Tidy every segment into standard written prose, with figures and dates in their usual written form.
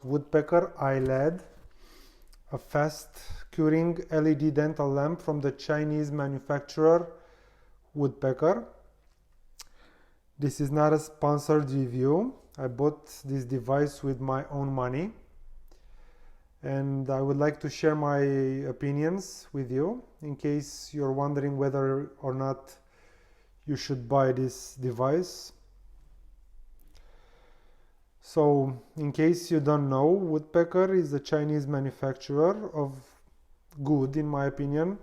Woodpecker iLED, a fast curing LED dental lamp from the Chinese manufacturer Woodpecker. This is not a sponsored review. I bought this device with my own money, and I would like to share my opinions with you in case you're wondering whether or not you should buy this device. So, in case you don't know, Woodpecker is a Chinese manufacturer of good, in my opinion,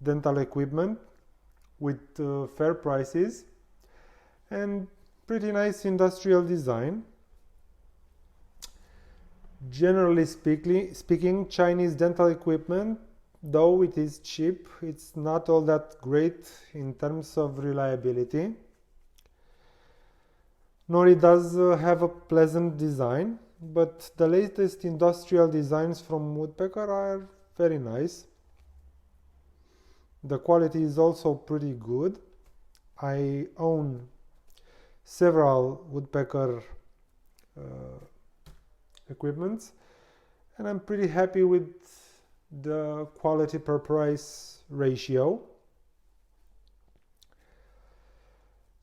dental equipment with fair prices and pretty nice industrial design. Generally speaking, Chinese dental equipment, though it is cheap, it's not all that great in terms of reliability. Nor it does have a pleasant design, but the latest industrial designs from Woodpecker are very nice. The quality is also pretty good. I own several Woodpecker equipments, and I'm pretty happy with the quality per price ratio.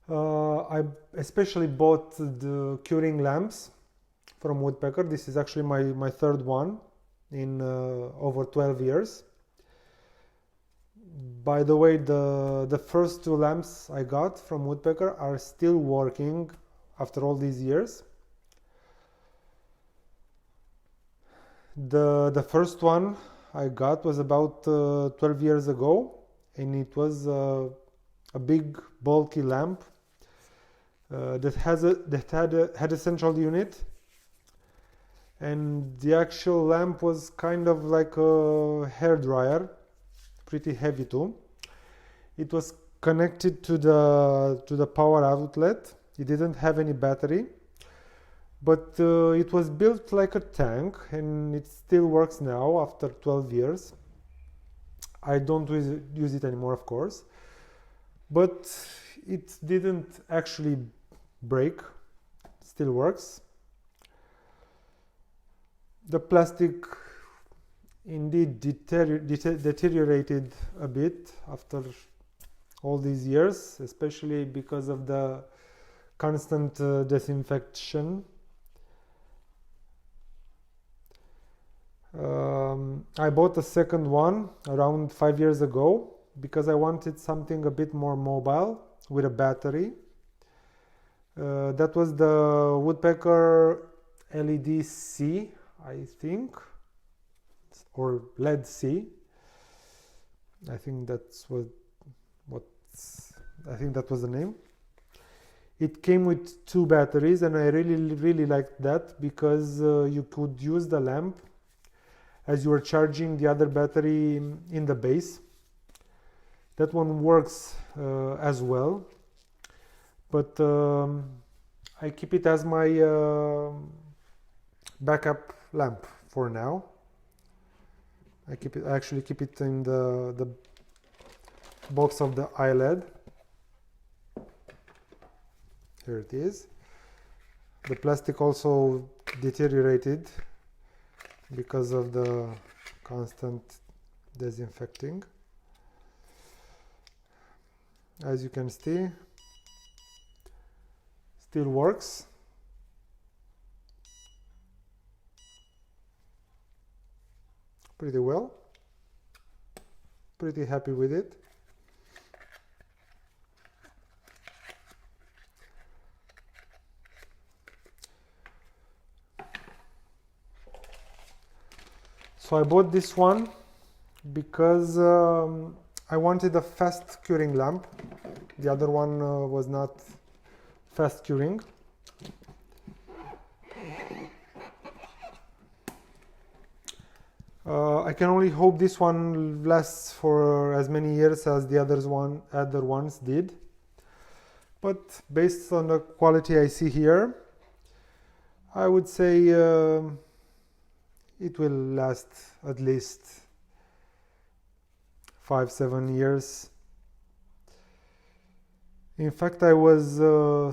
I especially bought the curing lamps from Woodpecker. This is actually my third one in over 12 years. By the way, the first two lamps I got from Woodpecker are still working after all these years. The first one I got was about 12 years ago, and it was a big bulky lamp that had a central unit, and the actual lamp was kind of like a hair dryer, pretty heavy too. It was connected to the power outlet. It didn't have any battery, but it was built like a tank, and it still works now after 12 years. I don't use it anymore, of course, but it didn't actually break. It still works. The plastic indeed deteriorated a bit after all these years, especially because of the constant disinfection. I bought a second one around 5 years ago because I wanted something a bit more mobile with a battery. That was the Woodpecker LED C, I think, or LED C. I think that's I think that was the name. It came with two batteries, and I really liked that because you could use the lamp as you were charging the other battery in the base. That one works as well, but I keep it as my backup lamp for now. I actually keep it in the box of the iLED. Here it is. The plastic also deteriorated because of the constant disinfecting. As you can see, still works. Pretty well. Pretty happy with it. So I bought this one because I wanted a fast curing lamp. The other one was not fast curing. I can only hope this one lasts for as many years as the other ones did. But based on the quality I see here, I would say it will last at least 5-7 years. In fact, I was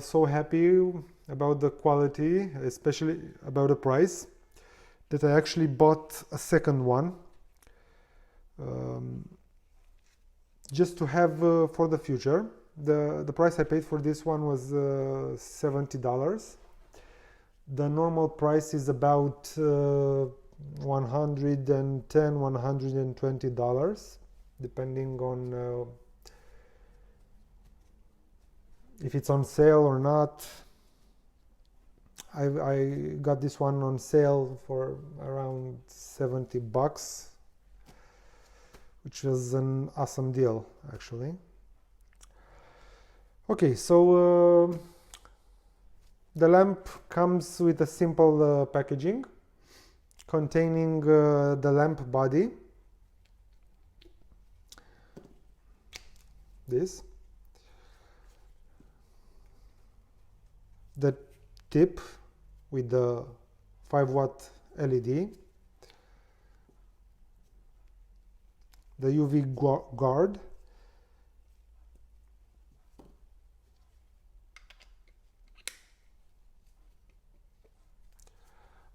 so happy about the quality, especially about the price, that I actually bought a second one just to have for the future. The price I paid for this one was $70. The normal price is about $110, $120, depending on if it's on sale or not. I got this one on sale for around $70, which was an awesome deal, actually. Okay, so the lamp comes with a simple packaging containing the lamp body, this, the tip with the 5-watt LED, the UV guard,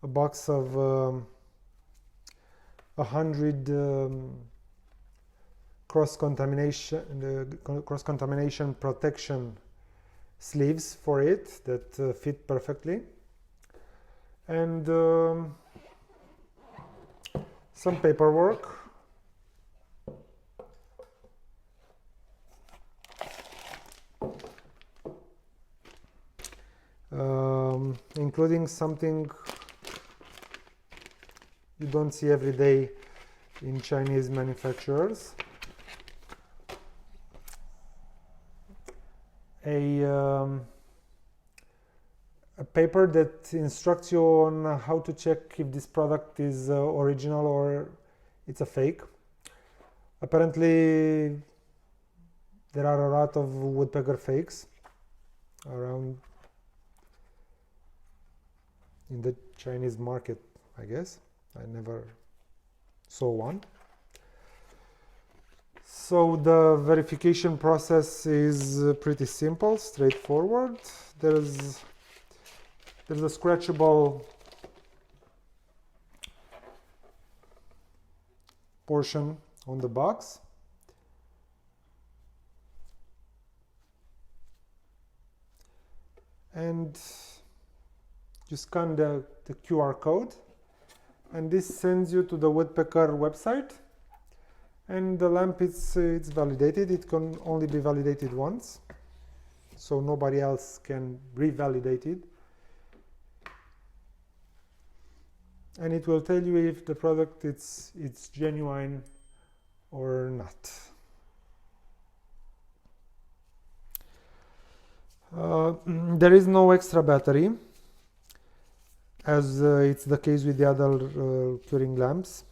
a box of 100 cross-contamination protection sleeves for it that fit perfectly, and some paperwork, including something you don't see every day in Chinese manufacturers, a paper that instructs you on how to check if this product is original or it's a fake. Apparently there are a lot of woodpecker fakes around in the Chinese market, I guess. I never saw one. So the verification process is pretty simple, straightforward. There's a scratchable portion on the box. And you scan the QR code, and this sends you to the Woodpecker website, and the lamp it's validated. It can only be validated once, so nobody else can revalidate it, and it will tell you if the product it's genuine or not. There is no extra battery, as it's the case with the other curing lamps.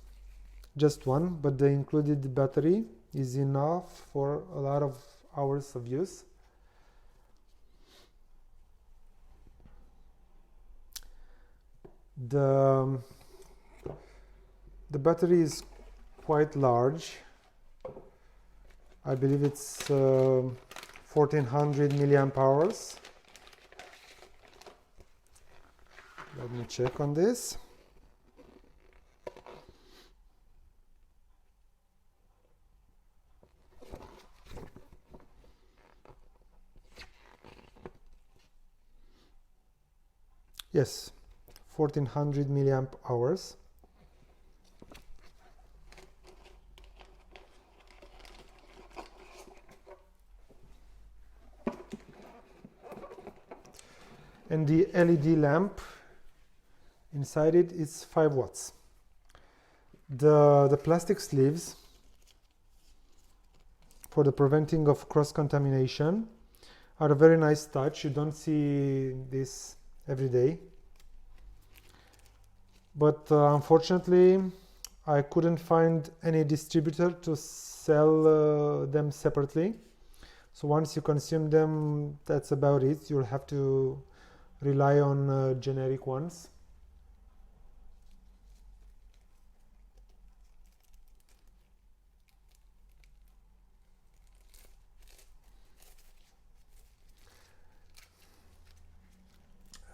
Just one, but the included battery is enough for a lot of hours of use. The battery is quite large. I believe it's 1400 milliamp hours. Let me check on this. Yes, 1400 milliamp hours. And the LED lamp inside it is 5 watts. The plastic sleeves for the preventing of cross-contamination are a very nice touch. You don't see this every day. But unfortunately, I couldn't find any distributor to sell them separately. So once you consume them, that's about it. You'll have to rely on generic ones.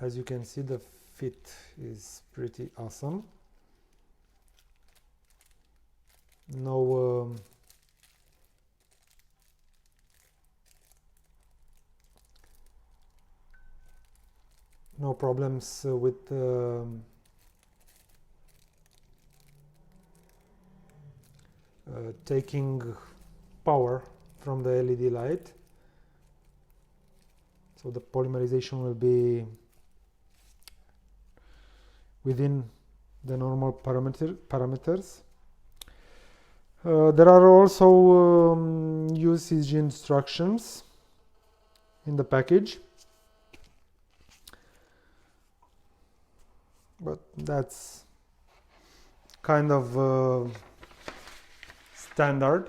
As you can see, the fit is pretty awesome. no no problems with taking power from the LED light. So the polymerization will be within the normal parameters. There are also usage instructions in the package, but that's kind of standard.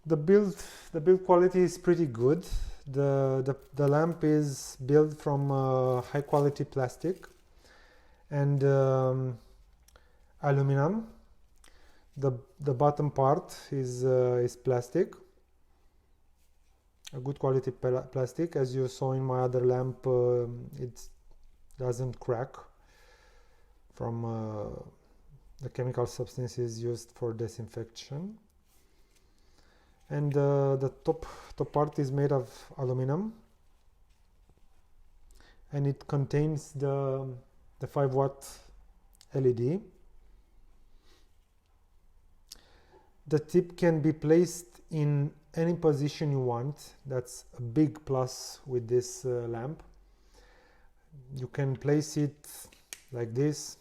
The build quality is pretty good. The lamp is built from high quality plastic and aluminum. The bottom part is plastic, a good quality plastic. As you saw in my other lamp, it doesn't crack from the chemical substances used for disinfection. And the top part is made of aluminum, and it contains the 5-watt LED. The tip can be placed in any position you want. That's a big plus with this lamp. You can place it like this,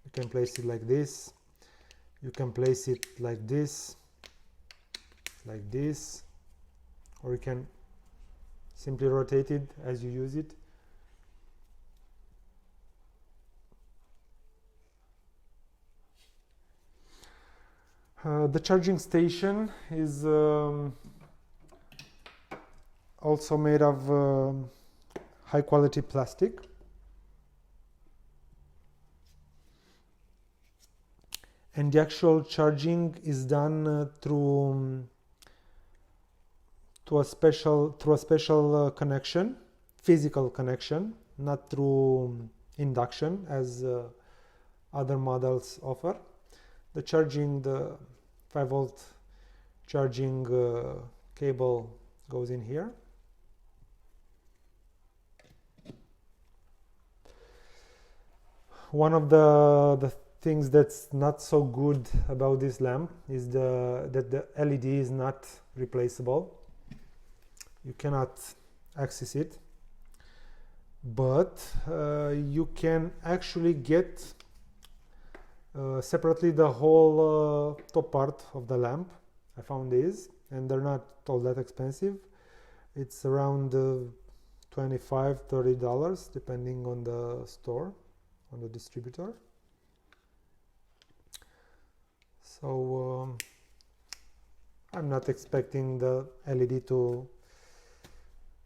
you can place it like this, you can place it like this, or you can simply rotate it as you use it. The charging station is also made of high quality plastic. And the actual charging is done through a special connection, physical connection, not through induction as other models offer. The 5-volt charging cable goes in here. One of the things that's not so good about this lamp is that the LED is not replaceable. You cannot access it, but you can actually get separately the whole top part of the lamp. I found these, and they're not all that expensive. It's around $25–30 depending on the store, on the distributor. So I'm not expecting the LED to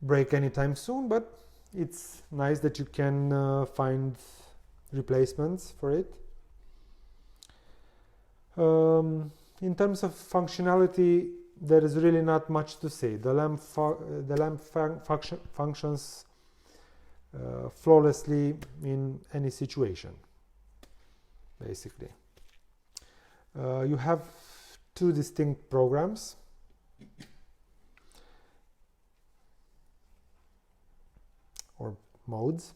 break anytime soon, but it's nice that you can find replacements for it. In terms of functionality, there is really not much to say. The lamp functions flawlessly in any situation, basically. You have two distinct programs. Or modes.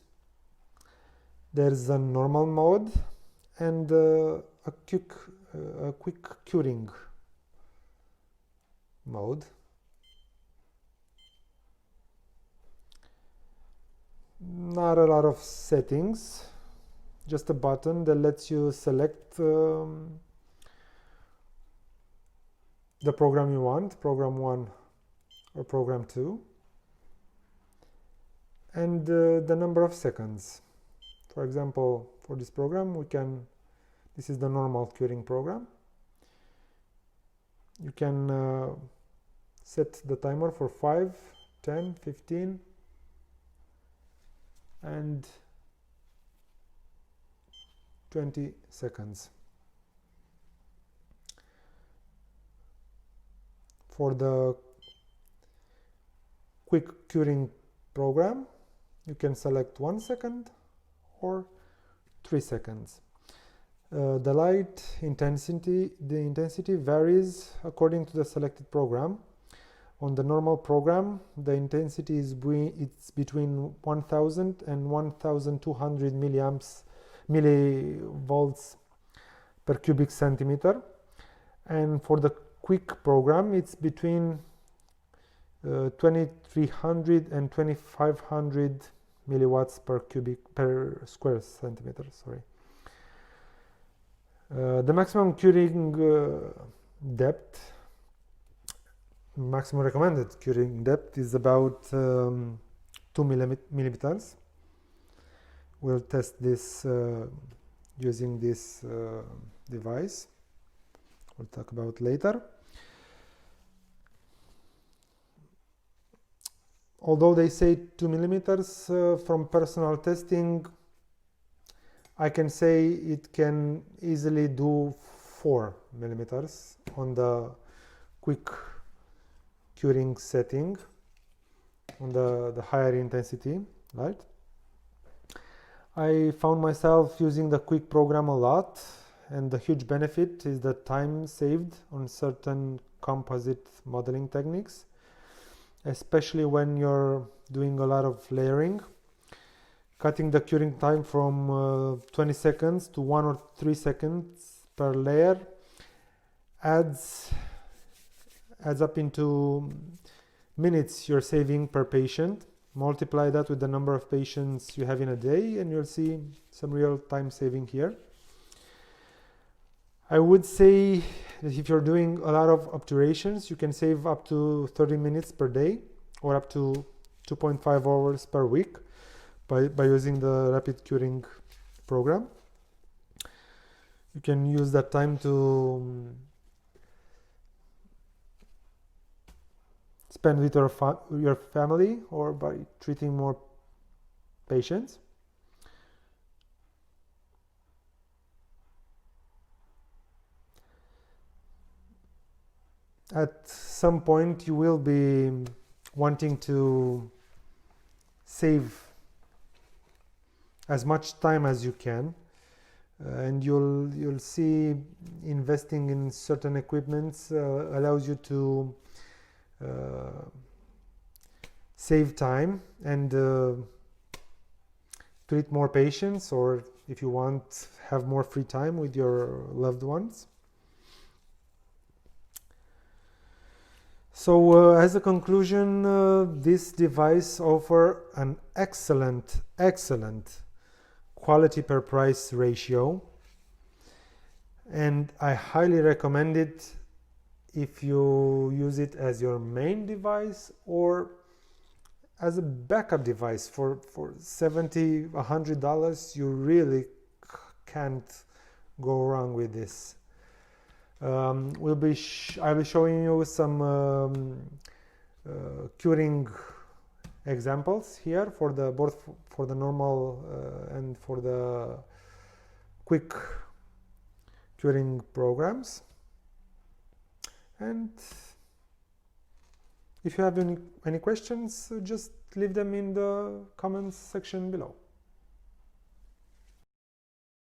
There's a normal mode and a quick curing mode. Not a lot of settings, just a button that lets you select the program you want, program 1 or program 2, and the number of seconds. For example, for this program, this is the normal curing program. You can set the timer for 5, 10, 15, and 20 seconds. For the quick curing program, you can select 1 second or 3 seconds. The light intensity, varies according to the selected program. On the normal program, the intensity is between 1000 and 1200 millivolts per cubic centimeter, and for the quick program it's between 2300 and 2500 milliwatts per square centimeter. The maximum curing depth, maximum recommended curing depth, is about 2 millimeters. We'll test this using this device. We'll talk about later. Although they say 2 millimeters, from personal testing, I can say it can easily do 4 millimeters on the quick curing setting, on the higher intensity light. I found myself using the quick program a lot, and the huge benefit is the time saved on certain composite modeling techniques, especially when you're doing a lot of layering. Cutting the curing time from 20 seconds to 1 or 3 seconds per layer adds up into minutes you're saving per patient. Multiply that with the number of patients you have in a day and you'll see some real time saving here. I would say that if you're doing a lot of obturations, you can save up to 30 minutes per day or up to 2.5 hours per week by using the rapid curing program. You can use that time to spend with your family or by treating more patients. At some point you will be wanting to save as much time as you can, and you'll see investing in certain equipments allows you to save time and treat more patients, or if you want, have more free time with your loved ones. So as a conclusion, this device offers an excellent quality per price ratio, and I highly recommend it if you use it as your main device or as a backup device. For $70, $100, you really can't go wrong with this. I'll be showing you some curing examples here for both for the normal and for the quick curing programs. And if you have any questions, just leave them in the comments section below.